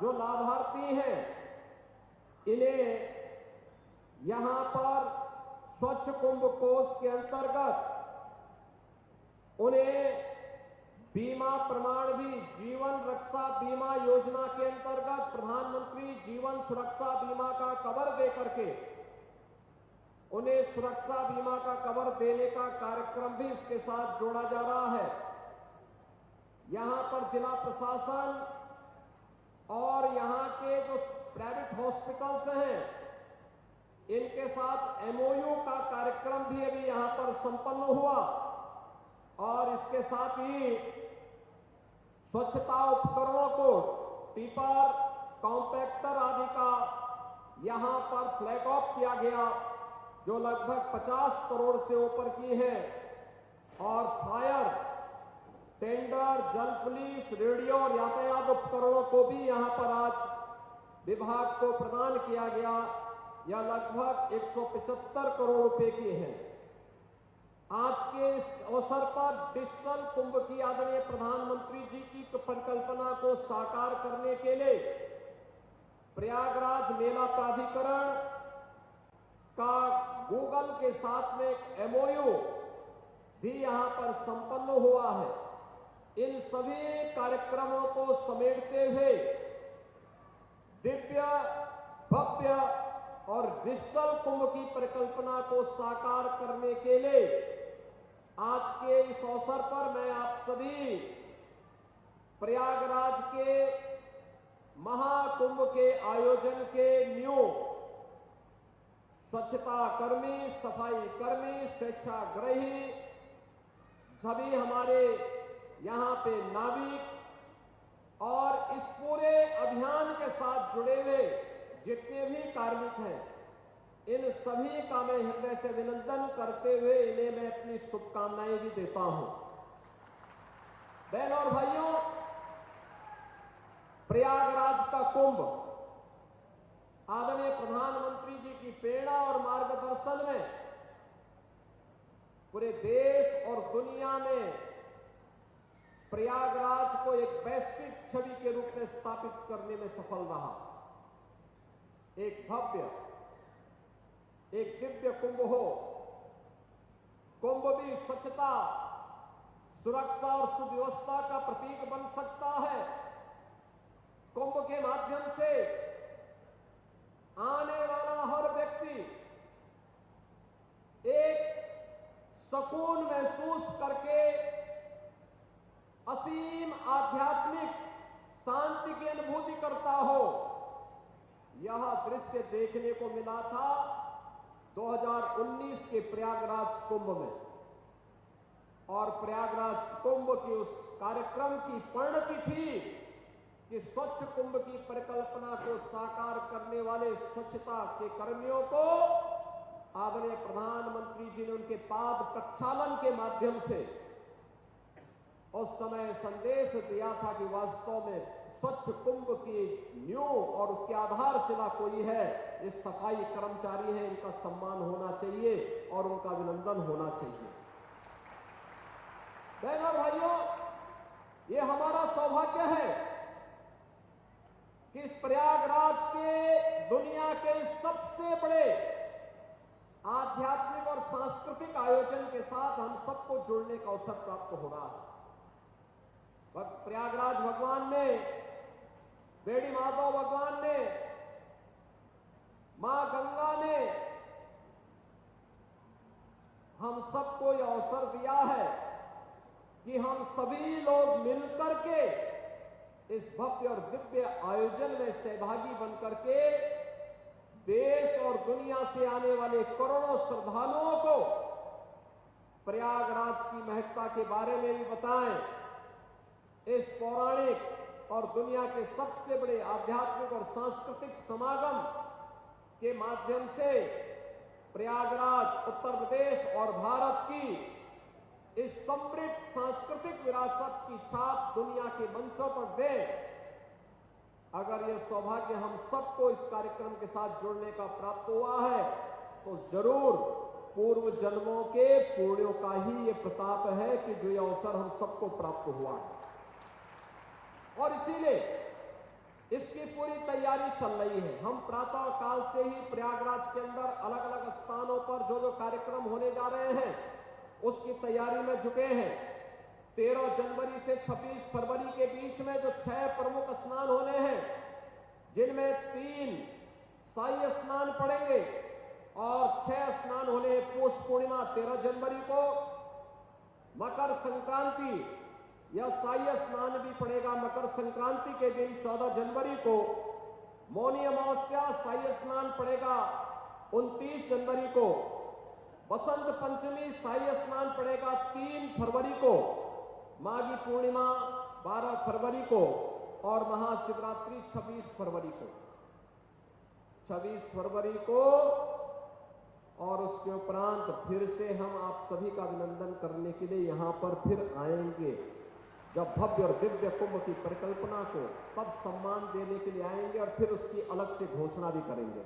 जो लाभार्थी हैं इन्हें यहां पर स्वच्छ कुंभ कोष के अंतर्गत उन्हें बीमा प्रमाण भी जीवन रक्षा बीमा योजना के अंतर्गत प्रधानमंत्री जीवन सुरक्षा बीमा का कवर देकर के उन्हें सुरक्षा बीमा का कवर देने का कार्यक्रम भी इसके साथ जोड़ा जा रहा है। यहां पर जिला प्रशासन और यहां के जो प्राइवेट हॉस्पिटल्स हैं इनके साथ एमओयू का कार्यक्रम भी अभी यहां पर संपन्न हुआ और इसके साथ ही स्वच्छता उपकरणों को टिपर, कॉम्पैक्टर आदि का यहां पर फ्लैग ऑफ किया गया जो लगभग 50 करोड़ से ऊपर की है और फायर, टेंडर, जल पुलिस, रेडियो और यातायात उपकरणों को भी यहां पर आज विभाग को प्रदान किया गया। यह लगभग 175 करोड़ रुपए की है। आज के इस अवसर पर डिजिटल कुंभ की आदरणीय प्रधानमंत्री जी की परिकल्पना को साकार करने के लिए प्रयागराज मेला प्राधिकरण का गूगल के साथ में एक एमओयू भी यहां पर संपन्न हुआ है। इन सभी कार्यक्रमों को समेटते हुए दिव्य, भव्य और डिजिटल कुंभ की परिकल्पना को साकार करने के लिए आज के इस अवसर पर मैं आप सभी प्रयागराज के महाकुंभ के आयोजन के न्यू स्वच्छता कर्मी, सफाई कर्मी, स्वेच्छाग्रही, सभी हमारे यहां पे नाविक और इस पूरे अभियान के साथ जुड़े हुए जितने भी कार्मिक हैं इन सभी का मैं हृदय से अभिनंदन करते हुए इन्हें मैं अपनी शुभकामनाएं भी देता हूं। बहनों और भाइयों, प्रयागराज का कुंभ आदरणीय प्रधानमंत्री जी की प्रेरणा और मार्गदर्शन में पूरे देश और दुनिया में प्रयागराज को एक वैश्विक छवि के रूप में स्थापित करने में सफल रहा। एक भव्य, एक दिव्य कुंभ हो। कुंभ भी स्वच्छता, सुरक्षा और सुव्यवस्था का प्रतीक बन सकता है। कुंभ के माध्यम से आने वाला हर व्यक्ति एक सुकून महसूस करके असीम आध्यात्मिक शांति की अनुभूति करता हो। यह दृश्य देखने को मिला था 2019 के प्रयागराज कुंभ में और प्रयागराज कुंभ की उस कार्यक्रम की परिणति थी कि स्वच्छ कुंभ की परिकल्पना को साकार करने वाले स्वच्छता के कर्मियों को आदरणीय प्रधानमंत्री जी ने उनके पाद प्रक्षालन के माध्यम से उस समय संदेश दिया था कि वास्तव में स्वच्छ कुंभ की नींव और उसकी आधारशिला कोई है, ये सफाई कर्मचारी हैं, इनका सम्मान होना चाहिए और उनका अभिनंदन होना चाहिए। बहनों और भाइयों, ये हमारा सौभाग्य है कि इस प्रयागराज के दुनिया के सबसे बड़े आध्यात्मिक और सांस्कृतिक आयोजन के साथ हम सबको जुड़ने का अवसर प्राप्त हो रहा है। प्रयागराज भगवान ने, बेड़ी माधव भगवान ने, मां गंगा ने हम सबको यह अवसर दिया है कि हम सभी लोग मिलकर के इस भव्य और दिव्य आयोजन में सहभागी बनकर के देश और दुनिया से आने वाले करोड़ों श्रद्धालुओं को प्रयागराज की महत्ता के बारे में भी बताएं। इस पौराणिक और दुनिया के सबसे बड़े आध्यात्मिक और सांस्कृतिक समागम के माध्यम से प्रयागराज उत्तर प्रदेश और भारत की इस समृद्ध सांस्कृतिक विरासत की छाप दुनिया के मंचों पर दे। अगर यह सौभाग्य हम सबको इस कार्यक्रम के साथ जुड़ने का प्राप्त हुआ है तो जरूर पूर्व जन्मों के पुण्यों का ही ये प्रताप है कि जो ये अवसर हम सबको प्राप्त हुआ है। और इसीलिए इसकी पूरी तैयारी चल रही है। हम प्रातः काल से ही प्रयागराज के अंदर अलग अलग स्थानों पर जो जो कार्यक्रम होने जा रहे हैं उसकी तैयारी में जुटे हैं। 13 जनवरी से 26 फरवरी के बीच में जो 6 प्रमुख स्नान होने हैं, जिनमें 3 शाही स्नान पड़ेंगे और 6 स्नान होने पौष पूर्णिमा 13 जनवरी को, मकर संक्रांति या शाही स्नान भी पड़ेगा मकर संक्रांति के दिन 14 जनवरी को, मौनी अमावस्या शाही स्नान पड़ेगा 29 जनवरी को, बसंत पंचमी शाही स्नान पड़ेगा 3 फरवरी को, माघी पूर्णिमा 12 फरवरी को और महाशिवरात्रि 26 फरवरी को। 26 फरवरी को और उसके उपरांत फिर से हम आप सभी का अभिनंदन करने के लिए यहां पर फिर आएंगे। जब भव्य और दिव्य कुंभ की परिकल्पना को तब सम्मान देने के लिए आएंगे और फिर उसकी अलग से घोषणा भी करेंगे।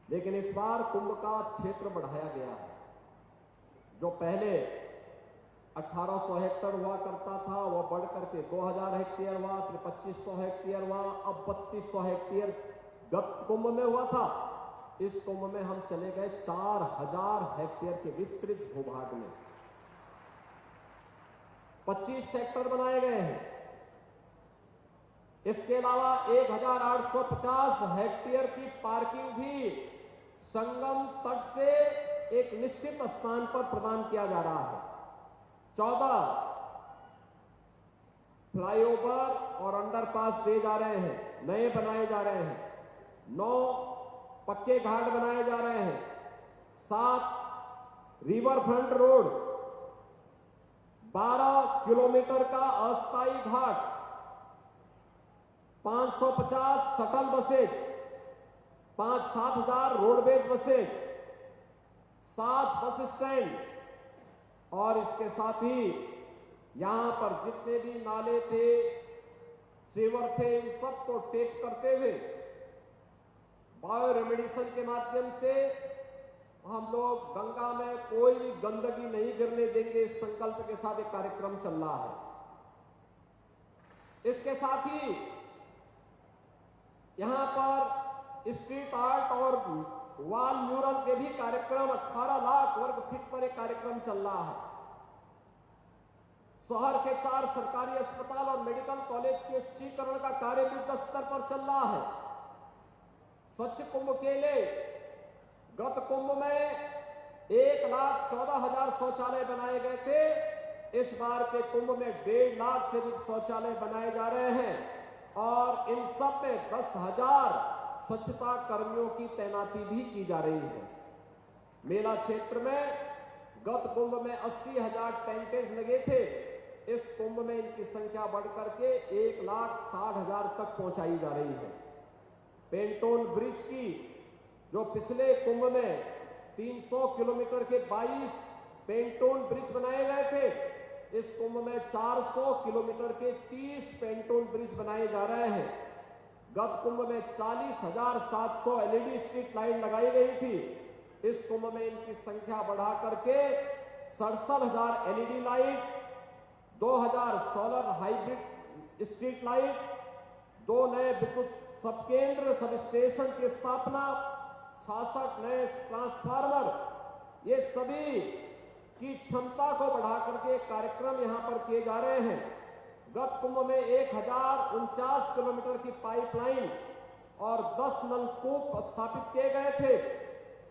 लेकिन इस बार कुंभ का क्षेत्र बढ़ाया गया है। जो पहले 1800 हेक्टेयर हुआ करता था वह बढ़ करके 2000 हेक्टेयर हुआ, फिर 2500 हेक्टेयर हुआ, अब 3200 हेक्टेयर गत कुंभ में हुआ था। इस कुंभ में हम चले गए 4000 हेक्टेयर के विस्तृत भूभाग में। 25 सेक्टर बनाए गए हैं। इसके अलावा 1850 हेक्टेयर की पार्किंग भी संगम तट से एक निश्चित स्थान पर प्रदान किया जा रहा है। 14 फ्लाईओवर और अंडरपास दिए जा रहे हैं, नए बनाए जा रहे हैं। 9 पक्के घाट बनाए जा रहे हैं। 7 रिवर फ्रंट रोड, 12 किलोमीटर का अस्थायी घाट, 550 शटल बसेज, 5-7 हजार रोडवेज बसेज, 7 बस स्टैंड और इसके साथ ही यहां पर जितने भी नाले थे, सीवर थे, इन सबको टेप करते हुए बायो रेमेडिएशन के माध्यम से हम लोग गंगा में कोई भी गंदगी नहीं गिरने देंगे, इस संकल्प के साथ एक कार्यक्रम चल रहा है। इसके साथ ही यहां पर स्ट्रीट आर्ट और वॉल म्यूरल के भी कार्यक्रम 18 लाख वर्ग फीट पर एक कार्यक्रम चल रहा है। शहर के 4 सरकारी अस्पताल और मेडिकल कॉलेज के उच्चीकरण का कार्य युद्ध स्तर पर चल रहा है। स्वच्छ कुंभ के लिए गत कुंभ में 1,14,000 शौचालय बनाए गए थे। इस बार के कुंभ में 1.5 लाख से अधिक शौचालय बनाए जा रहे हैं और इन सब में 10,000 स्वच्छता कर्मियों की तैनाती भी की जा रही है। मेला क्षेत्र में गत कुंभ में 80,000 टेंटेज लगे थे। इस कुंभ में इनकी संख्या बढ़कर के 1,60,000 तक पहुंचाई जा रही है। पेंटोन ब्रिज की जो पिछले कुंभ में 300 किलोमीटर के 22 पेंटोन ब्रिज बनाए गए थे, इस कुंभ में 400 किलोमीटर के 30 पेंटोन ब्रिज बनाए जा रहे हैं। गत कुंभ में 40,700 एलईडी स्ट्रीट लाइट लगाई गई थी। इस कुंभ में इनकी संख्या बढ़ा करके 67,000 LED light, 2,000 solar hybrid street light, 2 नए विद्युत सब केंद्र सब स्टेशन की स्थापना, 66 नए ट्रांसफार्मर, ये सभी की क्षमता को बढ़ा करके कार्यक्रम यहां पर किए जा रहे हैं। गत कुंभ में 1049 किलोमीटर की पाइपलाइन और 10 नलकूप स्थापित किए गए थे।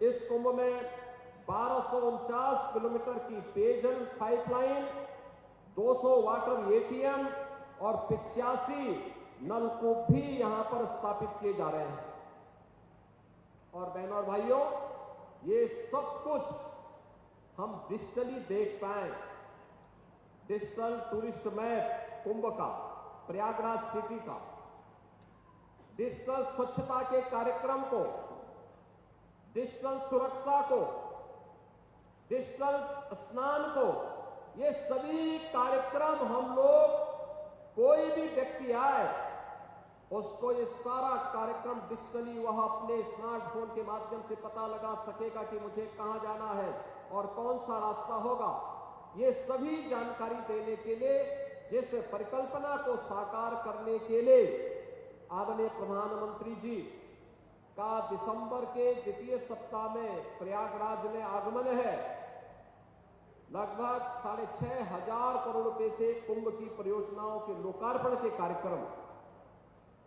इस कुंभ में 1249 किलोमीटर की पेयजल पाइपलाइन, 200 वाटर एटीएम और 85 नलकूप भी यहां पर स्थापित किए जा रहे हैं। और बहनों और भाइयों, ये सब कुछ हम डिजिटली देख पाए। डिजिटल टूरिस्ट मैप कुंभ का, प्रयागराज सिटी का, डिजिटल स्वच्छता के कार्यक्रम को, डिजिटल सुरक्षा को, डिजिटल स्नान को, ये सभी कार्यक्रम हम लोग, कोई भी व्यक्ति आए उसको ये सारा कार्यक्रम डिजिटली वह अपने स्मार्टफोन के माध्यम से पता लगा सकेगा कि मुझे कहां जाना है और कौन सा रास्ता होगा। ये सभी जानकारी देने के लिए, जिस परिकल्पना को साकार करने के लिए आदरणीय प्रधानमंत्री जी का दिसंबर के द्वितीय सप्ताह में प्रयागराज में आगमन है। लगभग 6,500 करोड़ रुपए से कुंभ की परियोजनाओं के लोकार्पण के कार्यक्रम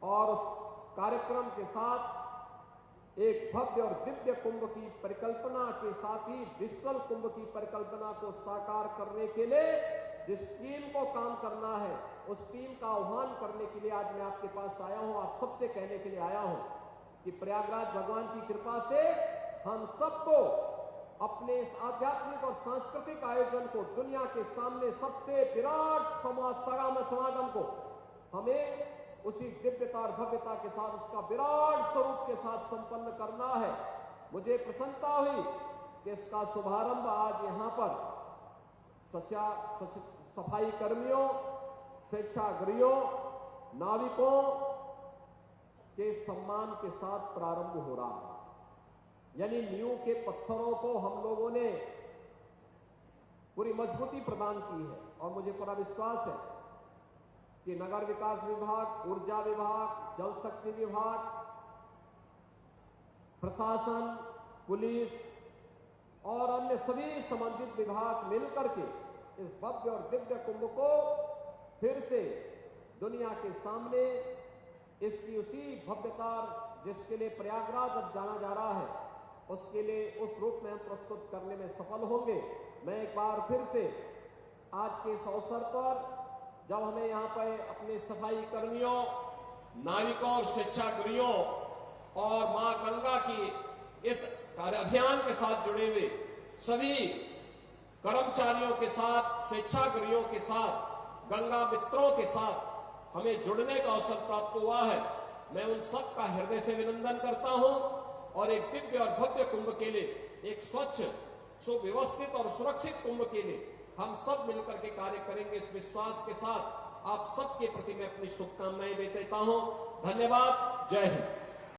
और उस कार्यक्रम के साथ एक भव्य और दिव्य कुंभ की परिकल्पना के साथ ही डिजिटल कुंभ की परिकल्पना को साकार करने के लिए जिस टीम को काम करना है उस टीम का आह्वान करने के लिए आज मैं आपके पास आया हूं। आप सबसे कहने के लिए आया हूं कि प्रयागराज भगवान की कृपा से हम सबको अपने इस आध्यात्मिक और सांस्कृतिक आयोजन को दुनिया के सामने सबसे विराट समागम को हमें उसी दिव्यता और भव्यता के साथ उसका विराट स्वरूप के साथ संपन्न करना है। मुझे प्रसन्नता हुई कि इसका शुभारंभ आज यहां पर सफाई कर्मियों, स्वेच्छाग्रहियों, नाविकों के सम्मान के साथ प्रारंभ हो रहा है। यानी नींव के पत्थरों को हम लोगों ने पूरी मजबूती प्रदान की है और मुझे पूरा विश्वास है कि नगर विकास विभाग, ऊर्जा विभाग, जल शक्ति विभाग, प्रशासन, पुलिस और अन्य सभी संबंधित विभाग मिलकर के इस भव्य और दिव्य कुंभ को फिर से दुनिया के सामने इसकी उसी भव्यता जिसके लिए प्रयागराज अब जाना जा रहा है उसके लिए उस रूप में हम प्रस्तुत करने में सफल होंगे। मैं एक बार फिर से आज के इस अवसर पर जब हमें यहाँ पर अपने सफाई कर्मियों, नाविकों और स्वेच्छाग्रहियों और मां गंगा की इस अभियान के साथ जुड़े हुए सभी कर्मचारियों के साथ, स्वेच्छाग्रहियों के साथ, गंगा मित्रों के साथ हमें जुड़ने का अवसर प्राप्त हुआ है, मैं उन सब का हृदय से अभिनंदन करता हूं और एक दिव्य और भव्य कुंभ के लिए, एक स्वच्छ, सुव्यवस्थित और सुरक्षित कुंभ के लिए हम सब मिलकर के कार्य करेंगे। इस विश्वास के साथ आप सबके प्रति मैं अपनी शुभकामनाएं देता हूं। धन्यवाद। जय हिंद।